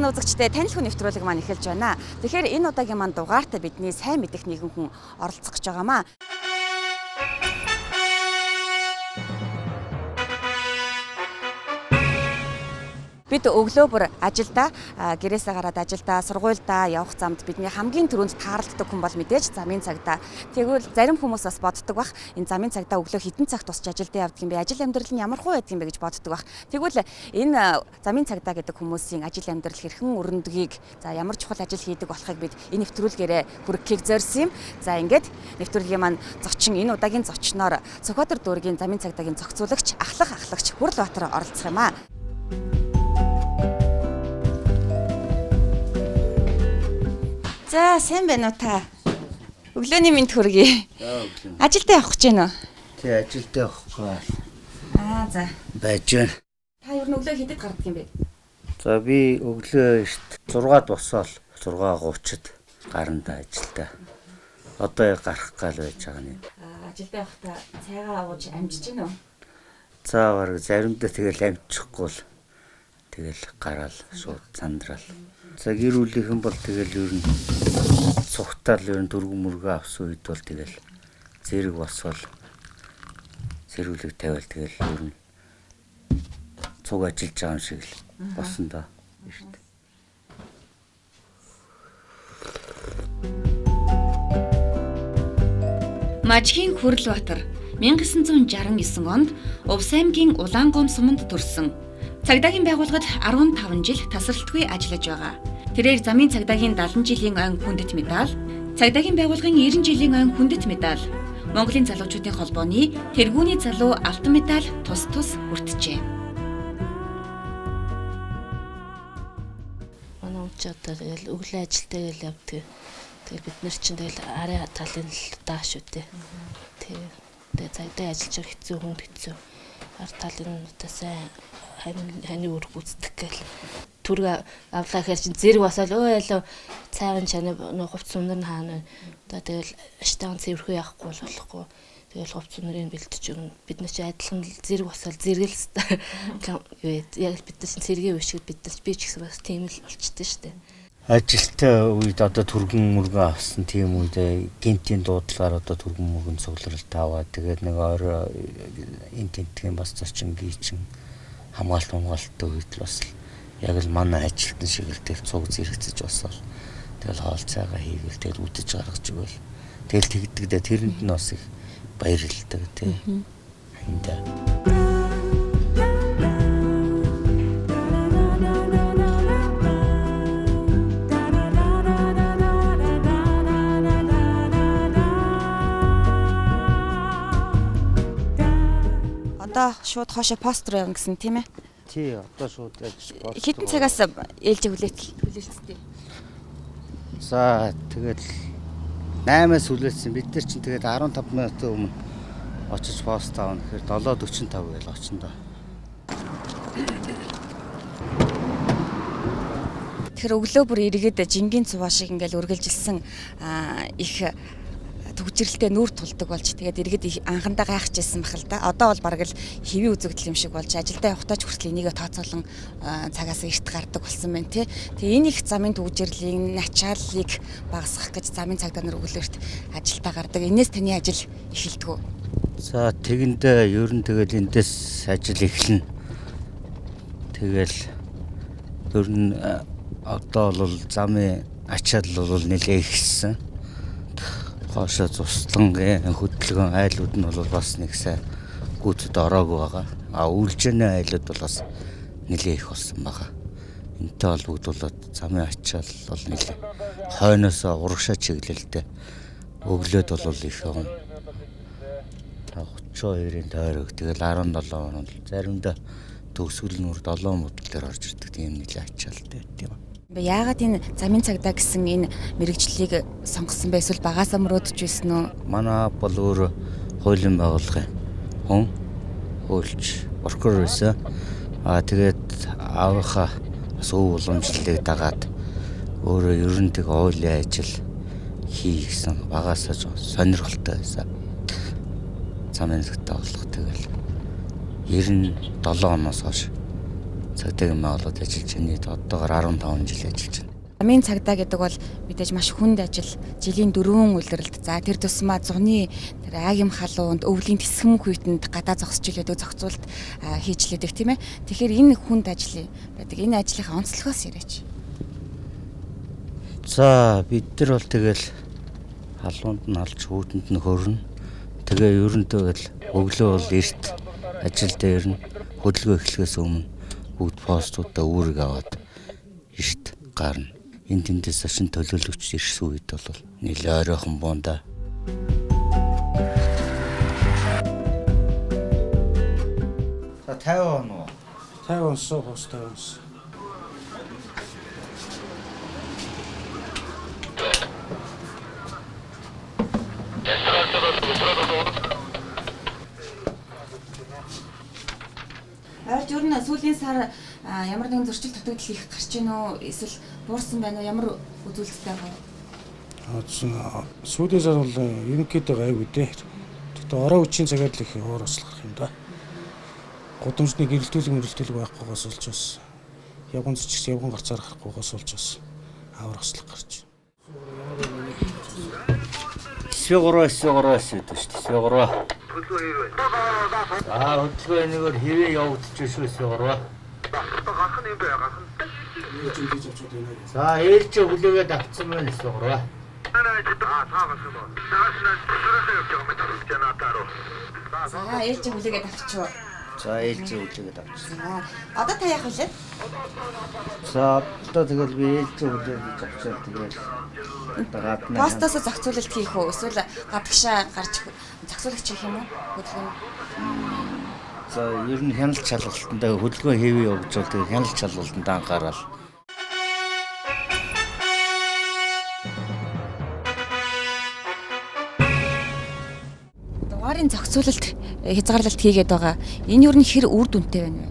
сайхан үзэгчдээ танил хүн нэвтрүүлэг маань эхэлж байна. Тэгэхээр энэ удаагийн маань дугаартаа бидний сайн мэдэх нэгэн хүн оролцох гэж байгаамаа. Бид өглөө бүр ажилдаа гэрээсээ гараад ажилдаа сургуульдаа явах замд бидний хамгийн түрүүнд тааралддаг хүн бол мэдээж замын цагдаа. Тэгвэл зарим хүмүүс бас боддог бах энэ замын цагдаа өглөө хэдэн цагт тусч ажилдаа явдаг юм бэ? Ажил амьдрал нь ямар хуу байдаг юм бэ гэж боддог бах. Тэгвэл энэ замын цагдаа гэдэг хүмүүсийн ажил амьдрал хэрхэн өрнөдгийг ямар чухал ажил хийдэг болохыг бид энэ нэвтрүүлгээрээ хүргэхийг зорьсон юм. За ингээд нэвтрүүлгийн маань зочин энэ удаагийн зочноор Сүхбаатар дүүргийн замын цагдаагийн зохицуулагч ахлагч Хүрлбаатар оролцох юм аа. За сайн байна уу та? Өглөөний мэнд хүргэе. Ажилдаа явах гэж байна уу? Тий, ажилдаа явахгүй. За. Байж байна. Та юу өглөө хэдэд гардаг юм бэ? За би өглөө 6-д босоод 6:30-д гарна ажилдаа. Одоо гарах гал байж байгаа юм. Ажилдаа явахдаа цайгаа авууж амжиж байна уу? За бараг заримдаа тэгэл амжихгүй л тэгэл гараал шууд цандраал. За гэр бүлийнхэн бол тэгэл ер нь цугтаал ер нь дөргөн мөргөө авсан үед бол тэгэл зэрэг босвол зэрүүлэг тавиал тэгэл ер нь цуг ажиллаж байгаа юм шиг л босон доо шүү дээ. Мажхийн Хүрлбаатар 1969 онд Увс аймгийн Улаангом суманд төрсөн. Цагдаагийн байгууллагад 15 жил тасралтгүй ажиллаж байгаа. Тэрээр замын цагдаагийн 70 жилийн ойн хүндэт медаль, цагдаагийн байгууллагын 90 жилийн ойн хүндэт медаль, Монголын залуучуудын холбооны тэргүүний залуу алтан медаль тус хүртжээ. Манай ч одоо тэгэл өглөө ажилдаа гэл явдаг. Тэгээ бид нар чинь тэгэл арай талын дааш үтэй. Тэгээ цагдаа ажиллаж байгаа хэцүү хүн хэцүү. Ар талын одоо сайн хань өөр гүйцэтгэх гэл түрэг авлаа гэхэр чинь зэрэг басаал өө цайган чанаа хувц сундар хаана одоо тэгэл аштаан цэвэрхүү явахгүй болохгүй тэгэл хувц сундрыг бэлтэж өгнө бид нар чи адилхан зэрэг басаал зэрэгэл яг бид нар чинь цэргийн үешгэд бид нар би ч гэсэн бас тийм л болчихдээ штэ Ажилтаа үед одоо түргэн мөргөө авсан тийм үед гинтийн дуудлагаар одоо түргэн мөргөн цугларалт аваа тэгээд нэг орой энэ тентгийн бас зочин гийчин хамгаалт үед бас яг л манай ажилтан шиг л тэгэл цуг зэрэгцэж босоо. Тэгэл хоол цайгаа хийгээл тэгэл үдэж гаргаж өгөөл. Тэгэл тэгдэгдээ тэрэнд нь бас их баярлалтай тий. Хинда. Одоо шууд хоошо постэр явна гэсэн тийм ээ? Тий, одоо шууд яг постэр. Хэдэн цагаас ээлжи хүлээлцтэй. За тэгэл 8-аас хүлээлцсэн. Бид нар чинь тэгээд 15 минутын өмнө очиж пост аавна гэхээр 7:45 гээл очиндоо. Тэгэхээр өглөө бүр эргээд жингийн цуваа шиг ингээл үргэлжилсэн их төгжрэлтэй нүүр тулдаг болж тэгээд эргээд анхандаа гайхажсэн бахал да. Одоо бол бараг л хэвийн үзэгдэл юм шиг болж ажилдаа явахдаа ч хүртэл энийгээ тооцоолон цагаас эрт гардаг болсон байна тий. Тэгээ энэ их замын төгжрлийн начааллыг багасгах гэж замын цагдаа нар өглөөрт ажилдаа гардаг. Энээс таны ажил эхэлдэг үү? За тэгэндээ ер нь тэгэл эндээс ажил эхэлнэ. Тэгэл ер нь одоо бол замын ачаал бол нэлээ ихсэн. Хоошо цуслангийн хөдөлгөөн айлууд нь бол бас нэг сайн гүйцэд ороогүй байгаа. Үйлжээний айлууд бол бас нэлээ их болсон байгаа. Энтэй холбогдуулаад замын ачаал бол нэлээ хойноос урагшаа чиглэлтэй өглөөд бол их юм. 32-ын тойрог тэгэл 17 хоног заримдаа төгсгөл нүр 7 мөдөл дээр орж ирдэг тийм нэлээ ачаалтай тийм. Яагаад энэ замын цагдаа гэсэн энэ мэрэгжлийг сонгосон бэ? Эсвэл багаасаа мөрөөдөж байсан уу? Манай аав бол өөр хуулийн байгууллагын хүн хөөлж прокурор байсан. Тэгээд аавынхаа бас өв уламжлалыг дагаад өөрөө ерөн тэг хуулийн ажил хийгсэн багаасаа сонирхолтой байсан. Замын цагдаа болох тэгэл 97 оноос хойш цагдаагийн байгууллагад ажиллаж байна. Одоогоор 15 жил ажиллаж байна. Замын цагдаа гэдэг бол мэдээж маш хүнд ажил, жилийн 4 улирлд. За тэр тусмаа зуны тэр аагийн халуунд, өвлийн тэсгэм хүйтэнд гадаа зогсчихлээдэг, зохицуулт хийжлээдэг тийм ээ. Тэгэхээр энэ хүнд ажил байдаг. Энэ ажлынхаа онцлогоос яриач. За бид нар бол тэгэл халуунд нь алж хүүтэнд нь хөрнө. Тэгээ ерөнтэй бол өглөө бол эрт ажил дээр нь хөдөлгөөн эхлэхээс өмнө бүгд постуудаа үүрэг аваад эрт гарна. Энд тэндээс шин төлөөлөгч ирсэн үед бол нэлээ ойрхон буунда. За 50 он уу? 50 онсоо хос 50 онс. Ард ер нь сүүлийн сар ямар нэгэн зөрчил дутагдал их гарч ийн үү? Эсвэл буурсан байна уу? Ямар үзүүлэлттэй байна? Сүүлийн сар бол ерөнхийдөө гайгүй дээ. Тэгтээ ороо үчийн цагаар л их уур ослох юм да. Гудамжны гэрэлтүүлэг байхгүйгээс болж бас явган цэцгс явган гарцаар гарахгүйгээс болж бас авар ослох гарч. SV3 гэдэг шүү дээ. SV3. Хөдөлгөөн нэгээр хэвээ явагдчих шүү SV3. Гарах нь юм бэ, гарах нь. За ээлж хүлээгээд авцсан байна SV3. За ээлж хүлээгээд авчив. За ээлж хүлээгээд авчихсан. За одоо та яах вэ? За одоо тэгэл би ээлж хүлээгээд авчаад тэгэл гадна. Постоос зохицуулалт хийх үү? Эсвэл гадагшаа гарч зохицуулагч хийх юм уу? Хөдөлгөөн. За ер нь хяналт шалгалтандаа хөдөлгөөн хэвээ явуулж бол тэгээ хяналт шалгалтанд анхаарал. Дугаарын зохицуулалт хязгаарлалт хийгээд байгаа. Энэ юу н хэр үр дүнтэй байна вэ?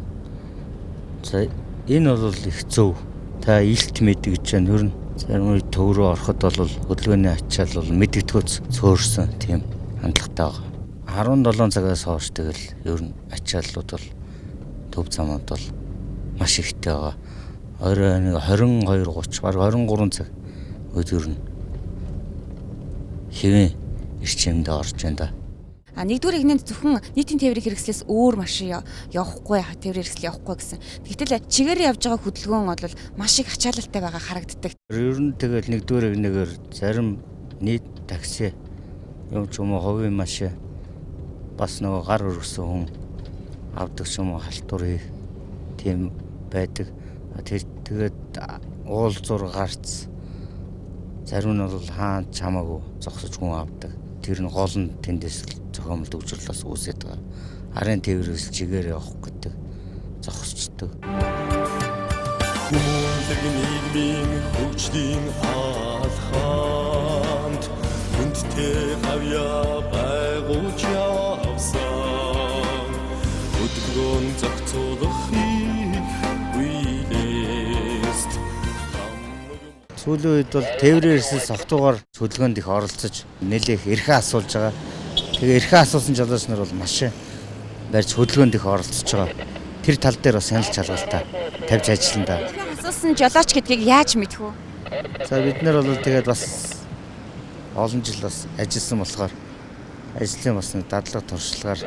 За энэ бол их зөв. Та илт мэдгэж байна. Ер нь зарим үед төв рүү ороход бол хөдөлгөөний ачаал бол мэдгэдгөөс цөөрсөн тийм хандлагатай байгаа. 17 цагаас хойш тэгэл ер нь ачааллууд бол төв замууд бол маш ихтэй байгаа. Орой 22:30 баг 23 цаг өдөр нь хэвэн ирчимд орж байна да. Нэгдүгээр игнэнд зөвхөн нийтийн тээврийн хэрэгслээс өөр машин явахгүй тээврийн хэрэгсэл явахгүй гэсэн. Гэтэл чигээр явж байгаа хөдөлгөөн бол маш их ачаалалтай байгаа харагддаг. Ер нь тэгэл нэгдүгээр игнэгээр зарим нийт такси юм ч юм уу хувийн машин бас нөгөө гар өргөсөн хүн авдаг ч юм уу халтур хийх тийм байдаг. Тэгээд уулзуур гарц зарим нь бол хаан чамаагүй зогсож хүн авдаг. Тэр нь гол нь тэндээс зохиомжтой өвчлөлөөс үүсээд байгаа. Арын тээврээс чигээр явах гэдэг зогсчдаг. Хүмүүнлэг нийгмийн хөгжлийн алхамд хүндтэй хавья байгуулж явсан. Хөдөлгөөн зохицуулахыг хүлээст. Сүүлийн үед бол тээврээс согтуугаар хөдөлгөөнд их оролцож нэлээх эрхээ асуулж байгаа. Тэгээ эрхээ асуусан жолооч нар бол машин барьж хөдөлгөөнд их оролцож байгаа. Тэр тал дээр бас хяналт шалгалтаа тавьж ажиллана да. Асуусан жолооч гэдгийг яаж мэдэх вэ? За бид нар бол тэгээд бас олон жил бас ажилласан болохоор ажлын бас нэг дадлага туршлагаар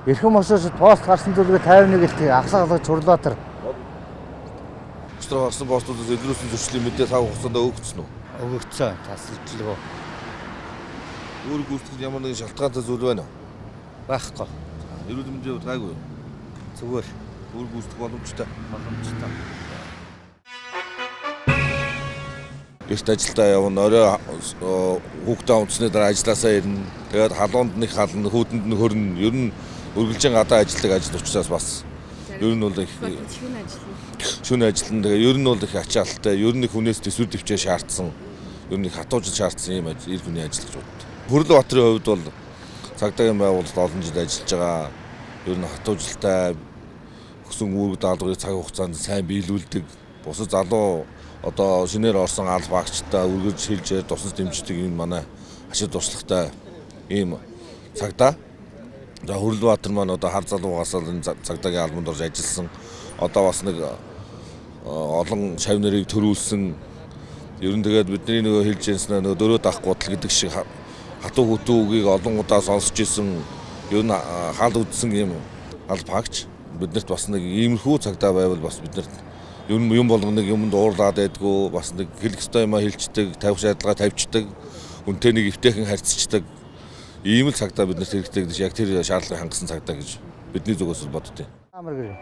Эрхэм мосоос пост гарсан зүйлгээ 51 гэлтгийг ахлаглаж чурлаатар. Өчтөр гарсан постуудаас илрүүлсэн зөрчлийн мэдээ цаг хугацаанд өгөгдсөн үү? Өгөгдсөн. Тасалжлаа. Өөр гүйцэтгэл ямар нэгэн шалтгаантай зүйл байна уу? Байхгүй. Эрүүл мэндийн хувьд гайгүй юу? Зүгээр. Өөр гүйцэтгэх боломжтой. Эрт ажилдаа явна, орой хүүхдээ унтсны дараа ажилласаа ирнэ. Тэгээд халуунд нэг хална, хүүтэнд нь хөрнө. Ер нь үргэлжийн гадаа ажилладаг ажил учраас бас ер нь бол их шөнө ажиллана. Тэгээ ер нь бол их ачаалттай, ер нь хүнээс төсвөр төвчээ шаардсан, ер нь их хатуужил шаардсан юм ир хүний ажиллагчуд. Хөрлөбаатарын хувьд бол цагдаагийн байгууллагад олон жил ажиллаж байгаа. Ер нь хатуужилтай өсөн үүрэг даалгаврыг цаг хугацаанд сайн биелүүлдэг. Бусад залуу одоо шинээр орсон аль багчтай үргэлж хэлж тусаж дэмждэг энэ манай ашиг туршлагатай ийм цагдаа. За Хөрлөбаатар маань одоо хар залуугаас энэ цагдаагийн албанд орж ажилласан. Одоо бас нэг олон шавь нарыг төрүүлсэн. Ер нь тэгээд бидний нөгөө хэлж ярьсан нөгөө дөрөв дах гудал гэдэг шиг хатуу хөтөө үгийг олон удаа сонсч ирсэн. Ер нь хаал үдсэн юм аль багч биднэрт бас нэг иймэрхүү цагдаа байвал бас биднэрт ер нь юм болгоныг юмд уурлаад байдгүй бас нэг хэлэх ёстой юмаа хэлцдэг, тавих шаардлага тавьчдаг, үнтэй нэг эвтэйхэн харьцдаг ийм л цагдаа биднэрт хэрэгтэй гэж яг тэр шаардлагыг хангасан цагдаа гэж бидний зүгээс боддتي. Амар гэрээ.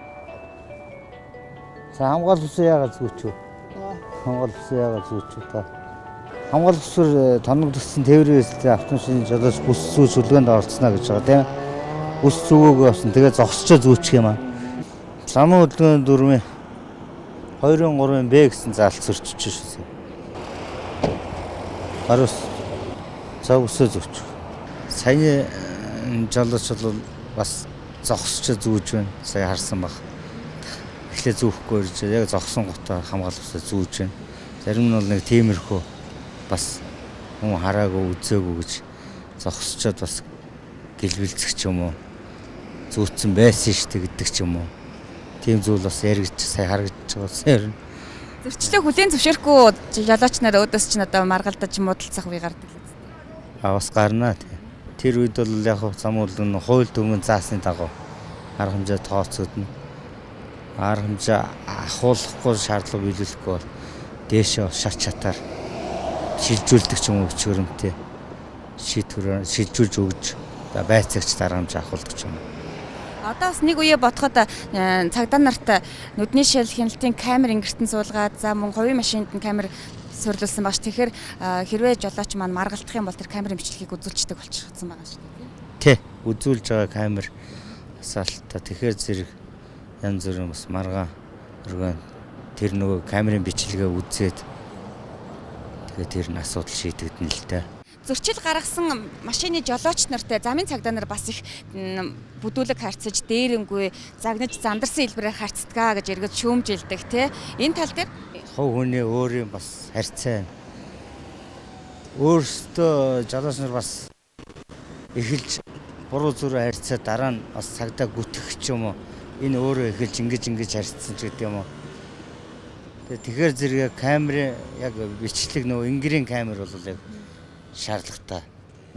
За хамгаалал үсээ яагаад зүүч вэ? Хамгаалал үсээ яагаад зүүч вэ та? Хамгаалал үсээр тоногдсон тээврээс автомашины жолооч бүс зүүч хөдөлгөөнд оролцсноо гэж байгаа тийм. Бүс зүгөөгөө авсан тэгээ зогсчоо зүүчих юм аа. Замын хөдөлгөөний дүрмийн 2-3 Б гэсэн заалт зөрчиж шээ. Араас цаг үсээ зүүч. Саяны жолооч бол бас зогсчоо зүүж байна. Сая харсан баг. Эхлээ зүүхгүй ирж яг зогсон готоо хамгаалал үсээ зүүж байна. Зарим нь бол нэг тиймэрхүү бас хүн хараагүй үзээгүй гэж зогсчоод бас гэлбэлцэх ч юм уу зүүцсэн байсан шүү дээ гэдэг ч юм уу. Тийм зүйл бас яригч сая харагдаж байгаа юм. Зөрчлөө хүлээн зөвшөөрөхгүй жолооч нар өөдөөс чинь одоо маргалдаж муудалцах үе гардаг л үстэй. Бас гарнаа тий. Тэр үед бол яг зам үйлдэн хууль дүрмийн заасны дагуу арга хэмжээ тооцоодно. Арга хэмжээ ахуулахгүй шаардлага биелүүлэхгүй бол дээшээ шат чатаар шилжүүлдэг ч юм уу өчгөрөмтэй шийдвэр шилжүүлж өгж байцаагч дарга хэмжээ ахуулдаг ч юм уу. Одоо бас нэг үе бодоход цагдаа нарт нүдний шил хяналтын камер ингэртэн суулгаад за мөн хувийн машинд нь камер суурилсан багш. Тэгэхээр хэрвээ жолооч маань маргалдах юм бол тэр камерын бичлэгийг үзүүлждэг болчихсон байгаа шүү дээ. Тий, үзүүлж байгаа камер асаалтаа тэгэхээр зэрэг янз бүрийн бас маргаан өргөн тэр нөгөө камерын бичлэгээ үзээд тэгээд тэр нь асуудал шийдэгдэн л дээ. Зөрчил гаргасан машины жолооч нартай замын цагдаа нар бас их бүдүүлэг харьцаж дээрэнгүй загнаж зандарсан хэлбэрээр харьцдгаа гэж эргэж шүүмжилдэг тий. Энэ тал дээр Хов хүний өөрийн бас харьцаа. Өөрсдөө жолооч нар бас эхэлж буруу зүрэ харьцаа дараа нь бас цагдаа гүтгэх ч юм уу. Энэ өөрөө эхэлж ингэж харьцсан ч гэдэг юм уу. Тэгэхээр зэрэг камерын яг бичлэг нөгөө энгэрийн камер бол яг шаардлагатай.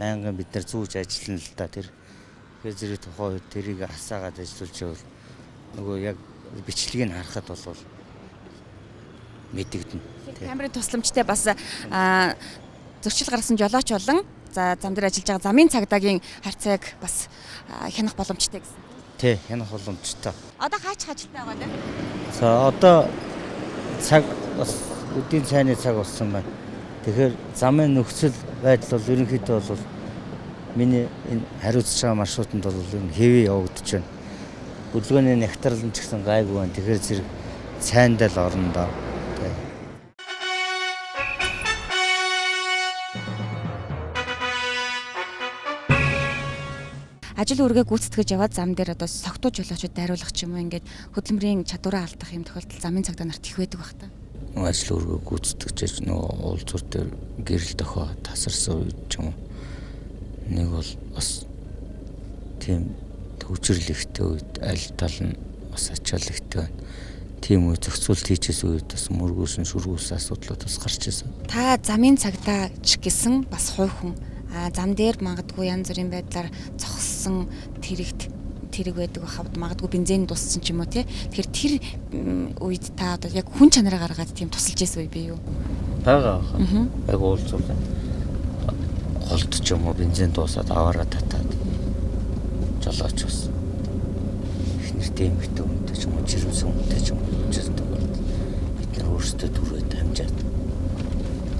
Байнгын бид нар зүүж ажиллана л да тэр. Тэгэхээр зэрэг тухайн үед тэрийг асаагаад ажиллуулж байвал нөгөө яг бичлэгийг харахад бол мэдэгдэнэ. Камерын тусламжтай бас зөрчил гаргасан жолооч болон за зам дээр ажиллаж байгаа замын цагдаагийн харьцааг бас хянах боломжтой гэсэн. Тий, хянах боломжтой. Одоо хаач хажилтай байгаа нэ? За одоо цаг бас өдийн цайны цаг болсон байна. Тэгэхээр замын нөхцөл байдал бол ерөнхийдөө бол миний энэ хариуцж байгаа маршрутанд бол ер нь хэвээ явагдаж байна. Хөдөлгөөний нягтрал нь ч гэсэн гайгүй байна. Тэгэхээр зэрэг цайндаа л орно доо. Ажил үргээ гүйцэтгэж яваад зам дээр одоо согтуу жолоочууд дайруулах ч юм уу ингээд хөдөлмөрийн чадвараа алдах юм тохиолдол замын цагдаа нарт их байдаг баг та. Ажил үргээ гүйцэтгэж нөгөө уулзуур дээр гэрэл дохоо тасарсан үед ч юм уу. Нэг бол бас тийм төвчрөл ихтэй үед аль тал нь бас ачаал ихтэй байна. Тийм үе зохицуулт хийчихсэн үед бас мөргөөсөн шүргүүс асуудлууд бас гарч ирсэн. Та замын цагдаач гэсэн бас хувь хүн зам дээр магадгүй янз бүрийн байдлаар зогссон тэрэг байдаг хавд магадгүй бензин дууссан ч юм уу тий. Тэгэхээр тэр үед та одоо яг хүн чанараа гаргаад тийм тусалж ийсэн үе бий юу? Бага. Яг уулзуулаа. Голд ч юм уу бензин дуусаад аваараа татаад жолооч бас их нэртэй эмэгтэй хүнтэй ч юм уу жирэмсэн хүнтэй ч юм уу жирэмсэн бол бид нар өөрсдөө түрээд хамжаад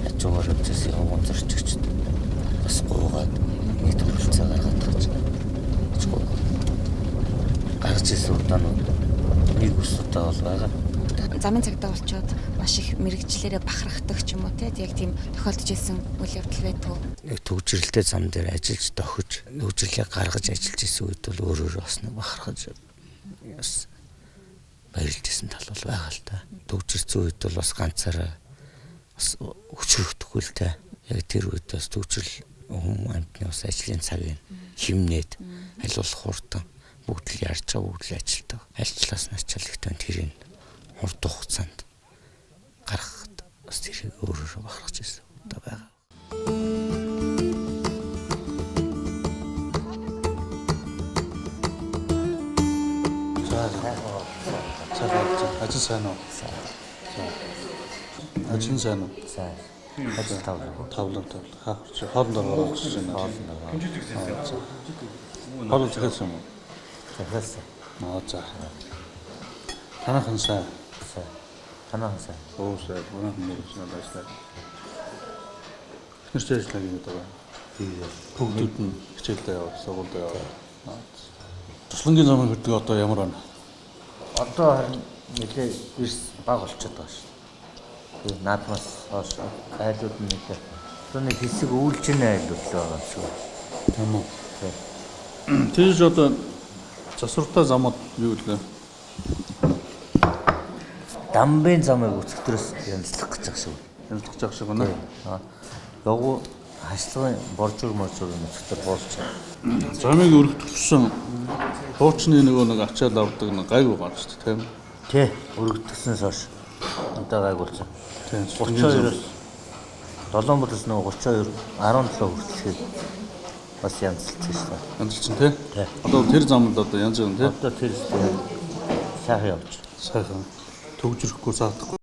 хажуугаар өвчс явган зорчигч бас гуугаад нэг төрөлцөө гаргаад тааж гарч ирсэн удаанууд нэг ус удаа бол байгаа. Замын цагдаа болчоод маш их мэрэгчлэрээ бахархдаг ч юм уу тий яг тийм тохиолдож ирсэн үйл явдал байдгүй. Нэг төгжрэлтэй зам дээр ажиллаж дохиж төгжрлээ гаргаж ажиллаж ирсэн үед бол өөрөөр бас нэг бахархаж яс баярлжсэн тал бол байгаа л да. Төвчөрсөн үед бол бас ганцаараа бас өчрөгдөхгүй л та. Яг тэр үед бас төвчрөл хүн амтны бас ажлын цагийг химнээд аль болох хурдан бүгд л ярьж байгаа, бүгд л ажилтдаг. Аль талаас нь ачаалагдсан тэрийг хурд хугацаанд гаргахад бас тэрийг өөрөөрөө бахархаж ирсэн удаа байгаа. Ажил сайн уу? Ажил сайн уу? Сайн. Ажил тавлаг. Хоолндоо оролцож байна. Хоол захиалсан юм уу? Захиалсан. За. Танайхан сайн. Танайхан сайн. Оо сайн. Манайхан нэг сайн ажиллаа. Эхнэрч ажиллаа юм даа. Бүгдүүд нь хичээлдээ яваад, сургуульдаа яваад. Туслангийн замын хөтөг одоо ямар байна? Одоо харин нэлээ эрс баг болчиход байгаа шүү. Тэгээ наадмаас хойш айлууд нь нэг нэг хэсэг үйлчнэ айлууд л байгаа шүү. Тийм үү? Тэгж одоо засвартай замууд юу гэлээ? Дамбын замыг өцгөрөөс янзлах гэж байгаа шүү. Янзлах гэж байгаа шүү гэнэ. Логу хашлгын боржуур өцгөр болж байгаа. Замыг өргөтгсөн хуучны нэг ачаал авдаг нэг гайг байгаа шүү дээ, тийм үү? Тий, өргөтгснөөс хойш одоо гайг болсон. Тийм. 32-оос 7 болоос нэг 32 17 хүртэл бас янзлсан шүү дээ. Янзлсан тий? Одоо тэр замд одоо янз бүрэн тий? Одоо тэр сайхан явж. Сайхан. Төгжрөхгүй саадахгүй.